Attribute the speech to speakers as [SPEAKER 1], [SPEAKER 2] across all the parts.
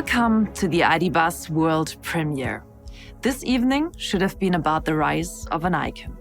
[SPEAKER 1] Welcome to the ID. Buzz world premiere. This evening should have been about the rise of an icon.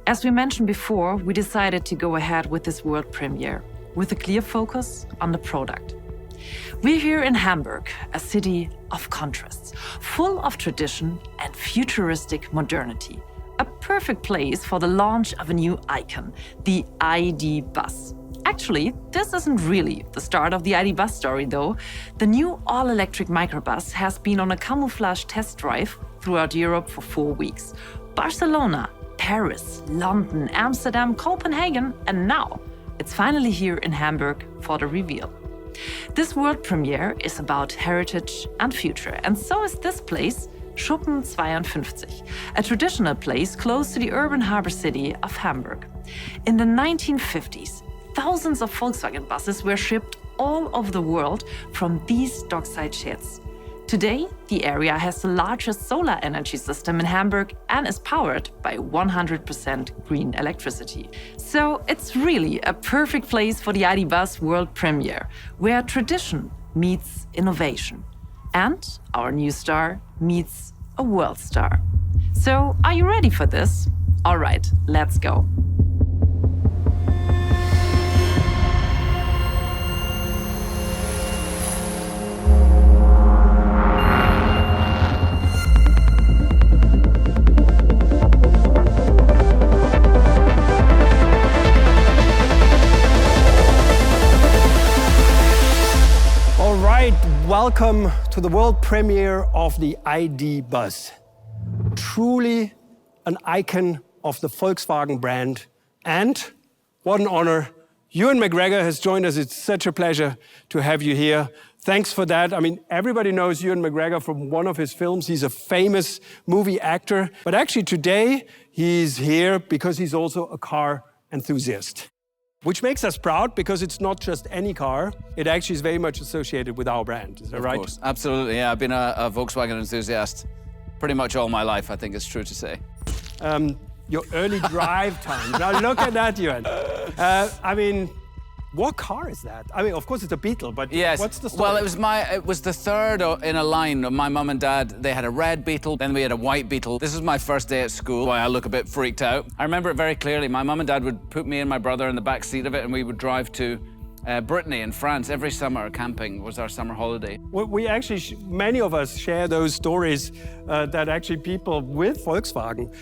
[SPEAKER 1] As we mentioned before, we decided to go ahead with this world premiere with a clear focus on the product. We're here in Hamburg, a city of contrasts, full of tradition and futuristic modernity. A perfect place for the launch of a new icon, the ID. Buzz. Actually, this isn't really the start of the ID. Buzz story, though. The new all-electric microbus has been on a camouflage test drive throughout Europe for 4 weeks. Barcelona, Paris, London, Amsterdam, Copenhagen, and now it's finally here in Hamburg for the reveal. This world premiere is about heritage and future, and so is this place, Schuppen 52, a traditional place close to the urban harbor city of Hamburg. In the 1950s, thousands of Volkswagen buses were shipped all over the world from these dockside sheds. Today, the area has the largest solar energy system in Hamburg and is powered by 100% green electricity. So it's really a perfect place for the ID. Buzz world premiere, where tradition meets innovation. And our new star meets a world star. So are you ready for this? All right, let's go.
[SPEAKER 2] Welcome to the world premiere of the ID. Buzz. Truly an icon of the Volkswagen brand. And what an honor, Ewan McGregor has joined us. It's such a pleasure to have you here. Thanks for that. I mean, everybody knows Ewan McGregor from one of his films. He's a famous movie actor. But actually today, he's here because he's also a car enthusiast. Which makes us proud because it's not just any car. It actually is very much associated with our brand. Is that right? Of
[SPEAKER 3] course, absolutely. Yeah, I've been a Volkswagen enthusiast pretty much all my life, I think it's true to say.
[SPEAKER 2] Your early drive times. Now look at that, Ewan. I mean, what car is that? I mean, of course it's a Beetle, but
[SPEAKER 3] yes.
[SPEAKER 2] What's the story?
[SPEAKER 3] Well, it was the third in a line. My mum and dad, they had a red Beetle, then we had a white Beetle. This was my first day at school, why I look a bit freaked out. I remember it very clearly. My mum and dad would put me and my brother in the back seat of it, and we would drive to Brittany in France every summer. Camping was our summer holiday.
[SPEAKER 2] We actually, many of us share those stories that actually people with Volkswagen,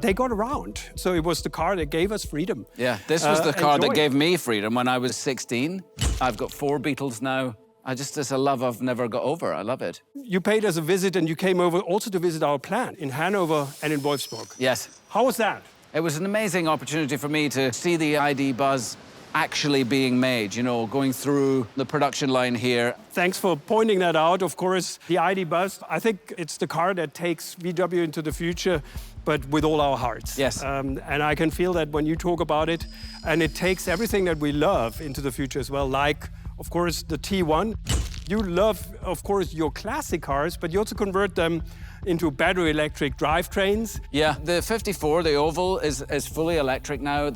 [SPEAKER 2] they got around. So it was the car that gave us freedom.
[SPEAKER 3] Yeah, this was the car that gave me freedom when I was 16. I've got 4 Beetles now. It's a love I've never got over. I love it.
[SPEAKER 2] You paid us a visit and you came over also to visit our plant in Hanover and in Wolfsburg.
[SPEAKER 3] Yes.
[SPEAKER 2] How was that?
[SPEAKER 3] It was an amazing opportunity for me to see the ID. Buzz actually being made, you know, going through the production line here.
[SPEAKER 2] Thanks for pointing that out. Of course, the ID. Buzz, I think it's the car that takes VW into the future, but with all our hearts.
[SPEAKER 3] Yes.
[SPEAKER 2] And I can feel that when you talk about it, and it takes everything that we love into the future as well, like, of course, the T1. You love, of course, your classic cars, but you also convert them into battery electric drivetrains.
[SPEAKER 3] Yeah, the 54, the oval, is fully electric now.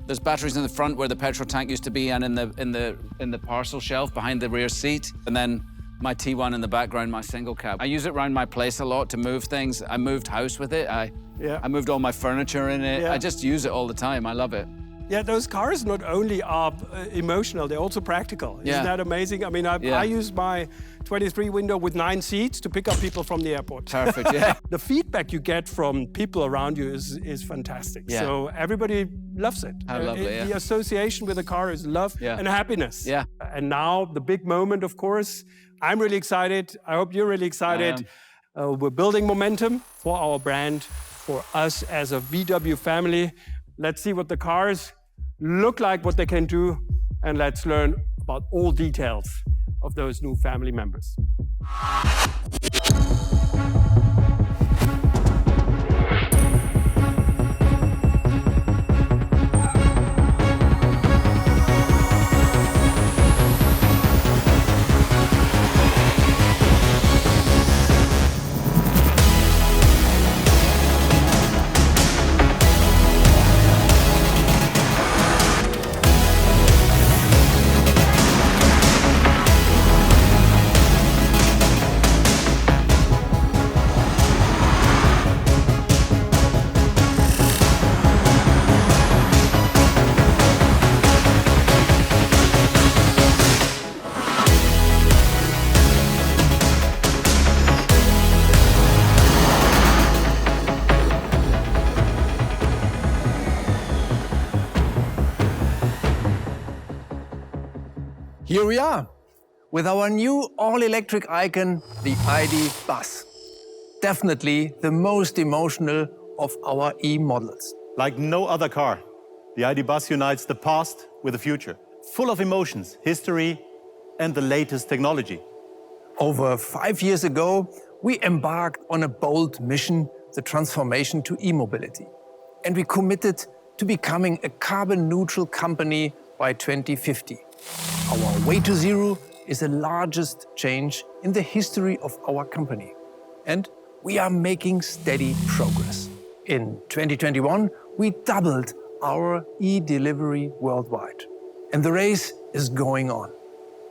[SPEAKER 3] There's batteries in the front where the petrol tank used to be, and in the parcel shelf behind the rear seat. And then my T1 in the background, my single cab. I use it around my place a lot to move things. I moved house with it. I moved all my furniture in it.
[SPEAKER 2] Yeah.
[SPEAKER 3] I just use it all the time. I love it.
[SPEAKER 2] Yeah, those cars not only are emotional, they're also practical.
[SPEAKER 3] Yeah.
[SPEAKER 2] Isn't that amazing? I mean, I use my 23 window with 9 seats to pick up people from the airport.
[SPEAKER 3] Perfect, yeah.
[SPEAKER 2] The feedback you get from people around you is fantastic.
[SPEAKER 3] Yeah.
[SPEAKER 2] So everybody loves it.
[SPEAKER 3] How lovely, yeah.
[SPEAKER 2] The association with the car is love and happiness.
[SPEAKER 3] Yeah.
[SPEAKER 2] And now the big moment, of course. I'm really excited. I hope you're really excited. We're building momentum for our brand, for us as a VW family. Let's see what the cars look like, what they can do, and let's learn about all details of those new family members.
[SPEAKER 4] Here we are, with our new all-electric icon, the ID. Bus. Definitely the most emotional of our E-models.
[SPEAKER 5] Like no other car, the ID. Bus unites the past with the future, full of emotions, history, and the latest technology.
[SPEAKER 4] Over 5 years ago, we embarked on a bold mission, the transformation to e-mobility. And we committed to becoming a carbon-neutral company by 2050. Our way to zero is the largest change in the history of our company. And we are making steady progress. In 2021, we doubled our e-delivery worldwide. And the race is going on.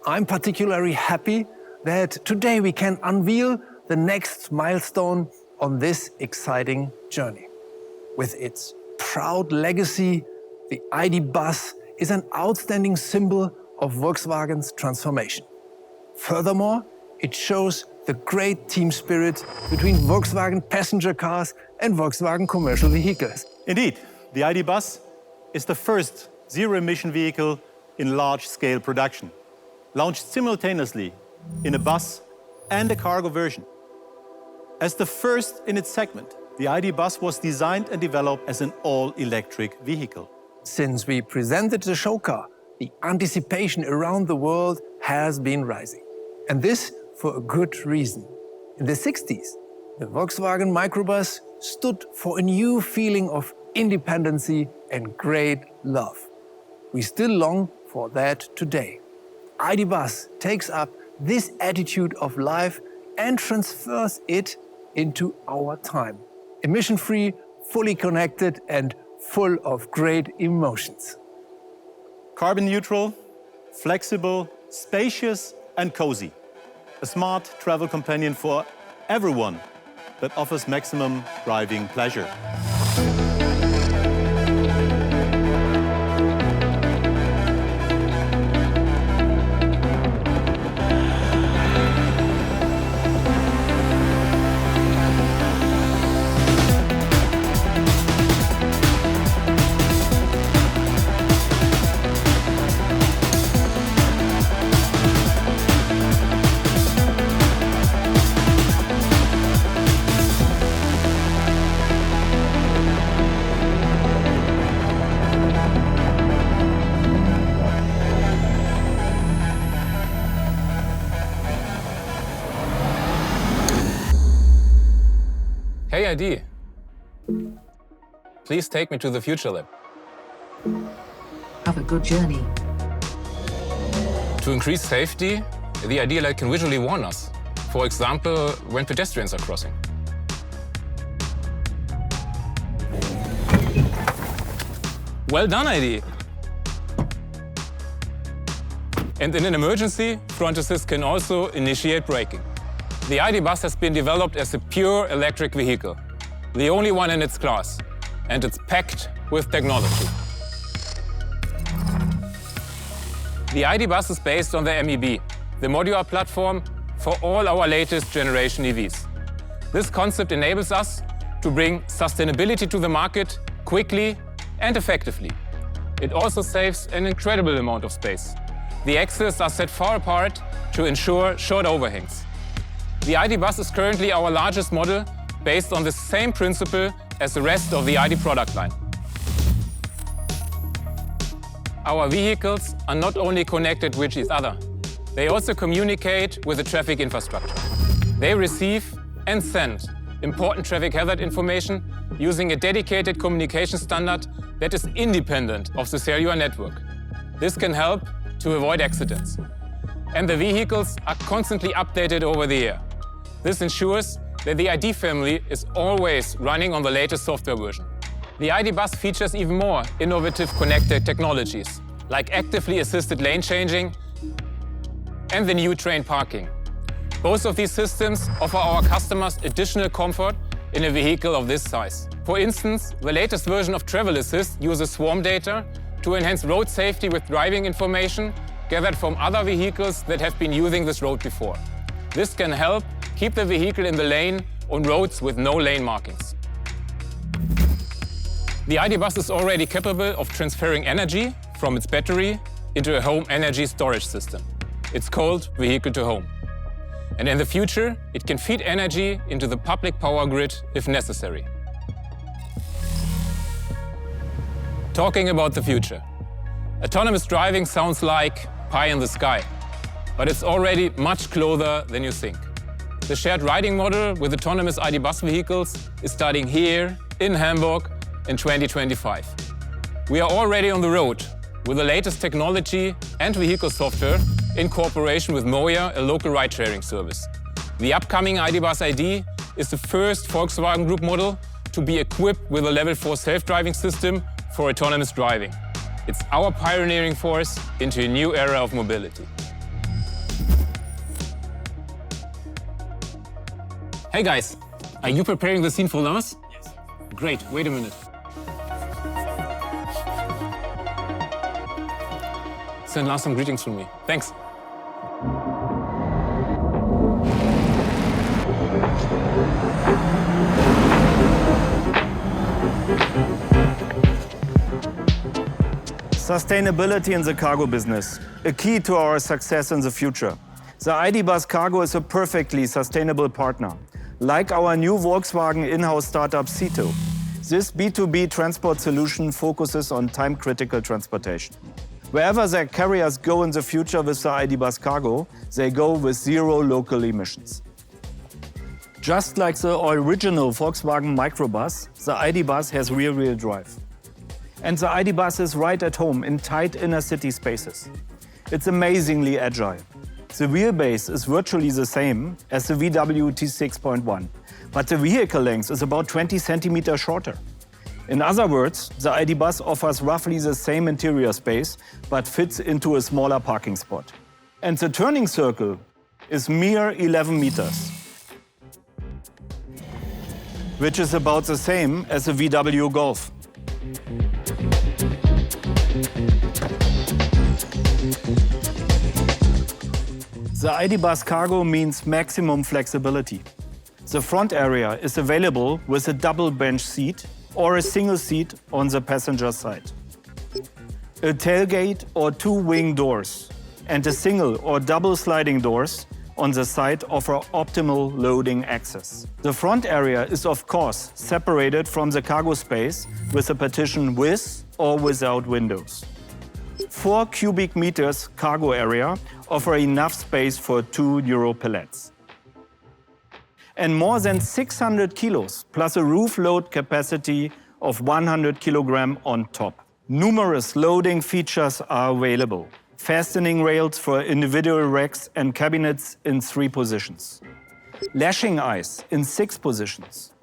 [SPEAKER 4] I'm particularly happy that today we can unveil the next milestone on this exciting journey. With its proud legacy, the ID. Bus is an outstanding symbol of Volkswagen's transformation. Furthermore, it shows the great team spirit between Volkswagen passenger cars and Volkswagen commercial vehicles.
[SPEAKER 5] Indeed, the ID. Bus is the first zero-emission vehicle in large-scale production, launched simultaneously in a bus and a cargo version. As the first in its segment, the ID. Bus was designed and developed as an all-electric vehicle.
[SPEAKER 4] Since we presented the show car, the anticipation around the world has been rising. And this for a good reason. In the 60s, the Volkswagen microbus stood for a new feeling of independency and great love. We still long for that today. ID. Bus takes up this attitude of life and transfers it into our time. Emission-free, fully connected, and full of great emotions.
[SPEAKER 5] Carbon neutral, flexible, spacious, and cozy. A smart travel companion for everyone that offers maximum driving pleasure.
[SPEAKER 6] Hey ID, please take me to the Future Lab.
[SPEAKER 7] Have a good journey.
[SPEAKER 6] To increase safety, the ID light can visually warn us. For example, when pedestrians are crossing. Well done, ID. And in an emergency, front assist can also initiate braking. The ID. Bus has been developed as a pure electric vehicle, the only one in its class, and it's packed with technology. The ID. Bus is based on the MEB, the modular platform for all our latest generation EVs. This concept enables us to bring sustainability to the market quickly and effectively. It also saves an incredible amount of space. The axles are set far apart to ensure short overhangs. The ID. Bus is currently our largest model, based on the same principle as the rest of the ID. product line. Our vehicles are not only connected with each other, they also communicate with the traffic infrastructure. They receive and send important traffic hazard information using a dedicated communication standard that is independent of the cellular network. This can help to avoid accidents. And the vehicles are constantly updated over the air. This ensures that the ID family is always running on the latest software version. The ID. Bus features even more innovative connected technologies, like actively assisted lane changing and the new train parking. Both of these systems offer our customers additional comfort in a vehicle of this size. For instance, the latest version of Travel Assist uses swarm data to enhance road safety with driving information gathered from other vehicles that have been using this road before. This can help keep the vehicle in the lane on roads with no lane markings. The ID. Bus is already capable of transferring energy from its battery into a home energy storage system. It's called Vehicle to Home. And in the future, it can feed energy into the public power grid if necessary. Talking about the future. Autonomous driving sounds like pie in the sky, but it's already much closer than you think. The shared riding model with autonomous ID. Bus vehicles is starting here in Hamburg in 2025. We are already on the road with the latest technology and vehicle software in cooperation with Moja, a local ride-sharing service. The upcoming ID. Bus ID is the first Volkswagen Group model to be equipped with a Level 4 self-driving system for autonomous driving. It's our pioneering force into a new era of mobility. Hey guys, are you preparing the scene for Lars? Yes. Great, wait a minute. Send Lars some greetings from me. Thanks.
[SPEAKER 7] Sustainability in the cargo business, a key to our success in the future. The ID. Bus Cargo is a perfectly sustainable partner, like our new Volkswagen in-house startup Cito. This B2B transport solution focuses on time-critical transportation. Wherever their carriers go in the future with the ID. Bus Cargo, they go with zero local emissions. Just like the original Volkswagen microbus, the ID. Bus has rear-wheel drive. And the ID. Bus is right at home in tight inner-city spaces. It's amazingly agile. The wheelbase is virtually the same as the VW T6.1, but the vehicle length is about 20 centimeters shorter. In other words, the ID. Bus offers roughly the same interior space, but fits into a smaller parking spot. And the turning circle is mere 11 meters, which is about the same as the VW Golf. The ID. Bus Cargo means maximum flexibility. The front area is available with a double bench seat or a single seat on the passenger side. A tailgate or two wing doors and a single or double sliding doors on the side offer optimal loading access. The front area is of course separated from the cargo space with a partition with or without windows. 4 cubic meters cargo area offer enough space for 2 Euro pallets. And more than 600 kilos plus a roof load capacity of 100 kilograms on top. Numerous loading features are available. Fastening rails for individual racks and cabinets in 3 positions. Lashing eyes in 6 positions.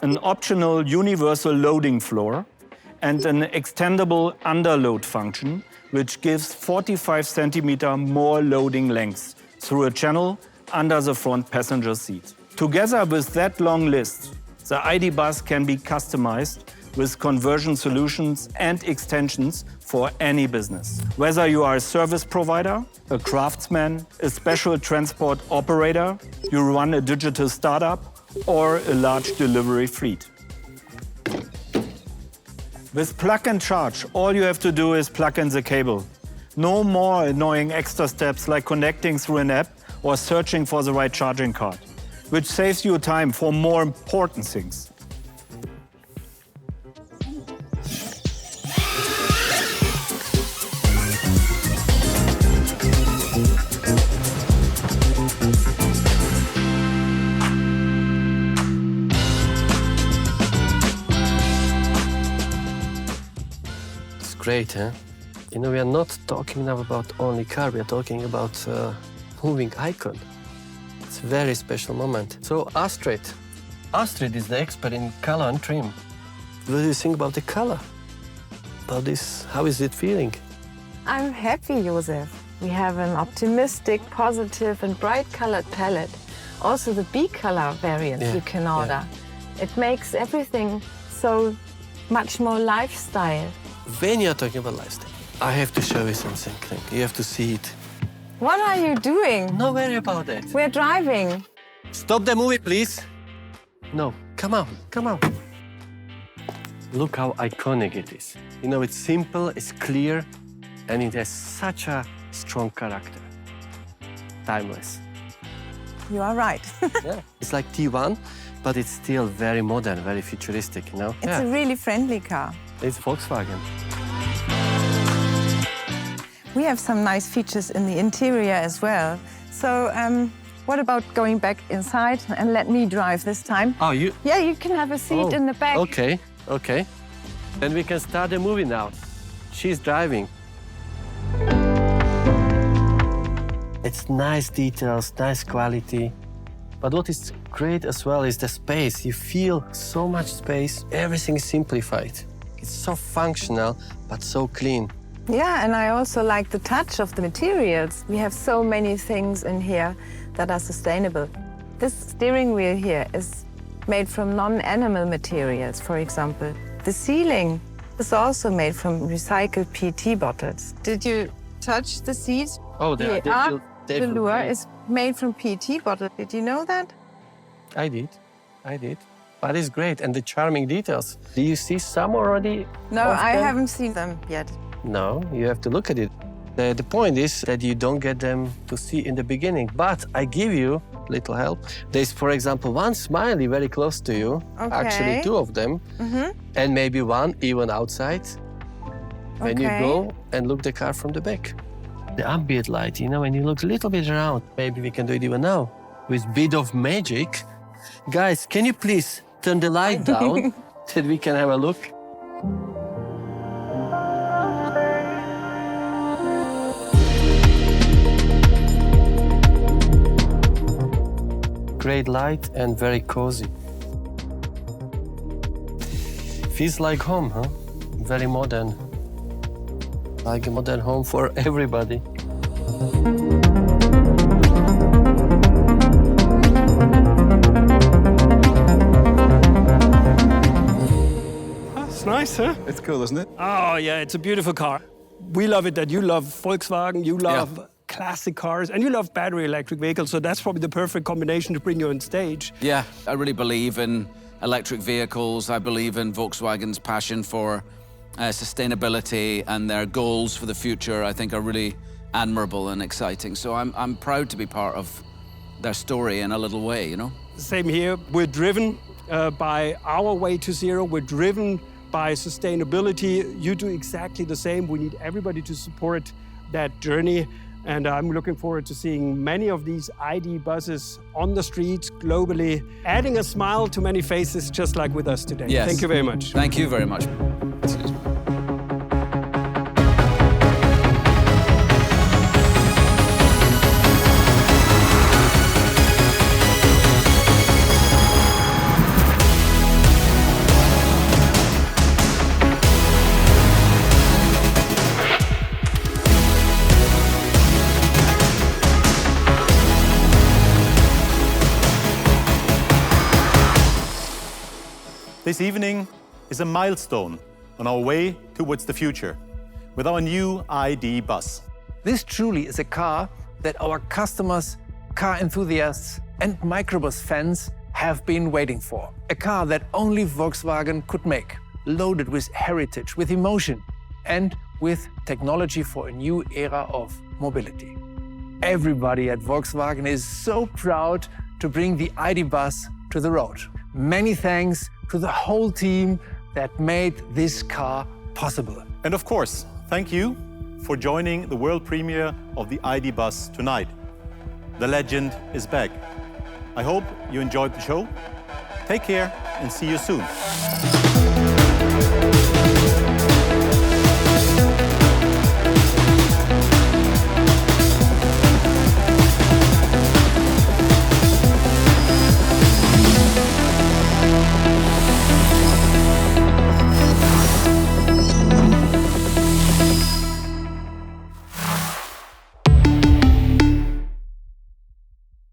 [SPEAKER 7] An optional universal loading floor and an extendable underload function which gives 45 centimeter more loading length through a channel under the front passenger seat. Together with that long list, the ID. Bus can be customized with conversion solutions and extensions for any business. Whether you are a service provider, a craftsman, a special transport operator, you run a digital startup, or a large delivery fleet. With plug and charge, all you have to do is plug in the cable. No more annoying extra steps like connecting through an app or searching for the right charging card, which saves you time for more important things.
[SPEAKER 8] Great, huh? You know, we are not talking now about only car, we are talking about moving icon. It's a very special moment. So Astrid is the expert in color and trim. What do you think about the color? About this, how is it feeling?
[SPEAKER 9] I'm happy, Josef. We have an optimistic, positive and bright colored palette. Also the B-color variant you can order. It makes everything so much more lifestyle.
[SPEAKER 8] When you're talking about lifestyle, I have to show you something. You have to see it.
[SPEAKER 9] What are you doing?
[SPEAKER 8] No worry about it.
[SPEAKER 9] We're driving.
[SPEAKER 8] Stop the movie, please. No, come on, come on. Look how iconic it is. You know, it's simple, it's clear, And it has such a strong character. Timeless.
[SPEAKER 9] You are right.
[SPEAKER 8] Yeah. It's like T1, but it's still very modern, very futuristic, you know?
[SPEAKER 9] It's a really friendly car.
[SPEAKER 8] It's Volkswagen.
[SPEAKER 9] We have some nice features in the interior as well. So what about going back inside and let me drive this time?
[SPEAKER 8] Oh, you?
[SPEAKER 9] Yeah, you can have a seat in the back.
[SPEAKER 8] Okay, okay. Then we can start the movie now. She's driving. It's nice details, nice quality. But what is great as well is the space. You feel so much space. Everything is simplified. It's so functional, but so clean.
[SPEAKER 9] Yeah, and I also like the touch of the materials. We have so many things in here that are sustainable. This steering wheel here is made from non-animal materials, for example. The ceiling is also made from recycled PET bottles. Did you touch the seats?
[SPEAKER 8] Oh,
[SPEAKER 9] the velour is made from PET bottles. Did you know that?
[SPEAKER 8] I did. But it's great, and the charming details. Do you see some already?
[SPEAKER 9] No, I haven't seen them yet.
[SPEAKER 8] No, you have to look at it. The point is that you don't get them to see in the beginning, but I give you a little help. There's, for example, one smiley very close to you, actually 2 of them, and maybe one even outside when you go and look the car from the back. The ambient light, you know, when you look a little bit around, maybe we can do it even now, with a bit of magic. Guys, can you please turn the light down that we can have a look? Great light and very cozy. Feels like home, huh? Very modern. Like a modern home for everybody.
[SPEAKER 2] It's nice, huh?
[SPEAKER 5] It's cool, isn't it?
[SPEAKER 2] Oh, yeah, it's a beautiful car. We love it that you love Volkswagen, you love classic cars, and you love battery electric vehicles, so that's probably the perfect combination to bring you on stage.
[SPEAKER 3] Yeah, I really believe in electric vehicles. I believe in Volkswagen's passion for sustainability, and their goals for the future, I think, are really admirable and exciting. So I'm proud to be part of their story in a little way, you know?
[SPEAKER 2] Same here. We're driven by our way to zero. We're driven by sustainability. You do exactly the same. We need everybody to support that journey. And I'm looking forward to seeing many of these ID buses on the streets globally, adding a smile to many faces, just like with us today.
[SPEAKER 3] Yes.
[SPEAKER 2] Thank you very much.
[SPEAKER 3] Thank you very much.
[SPEAKER 5] This evening is a milestone on our way towards the future with our new ID bus.
[SPEAKER 4] This truly is a car that our customers, car enthusiasts, and microbus fans have been waiting for. A car that only Volkswagen could make, loaded with heritage, with emotion, and with technology for a new era of mobility. Everybody at Volkswagen is so proud to bring the ID bus to the road. Many thanks to the whole team that made this car possible.
[SPEAKER 5] And of course, thank you for joining the world premiere of the ID bus tonight. The legend is back. I hope you enjoyed the show. Take care and see you soon.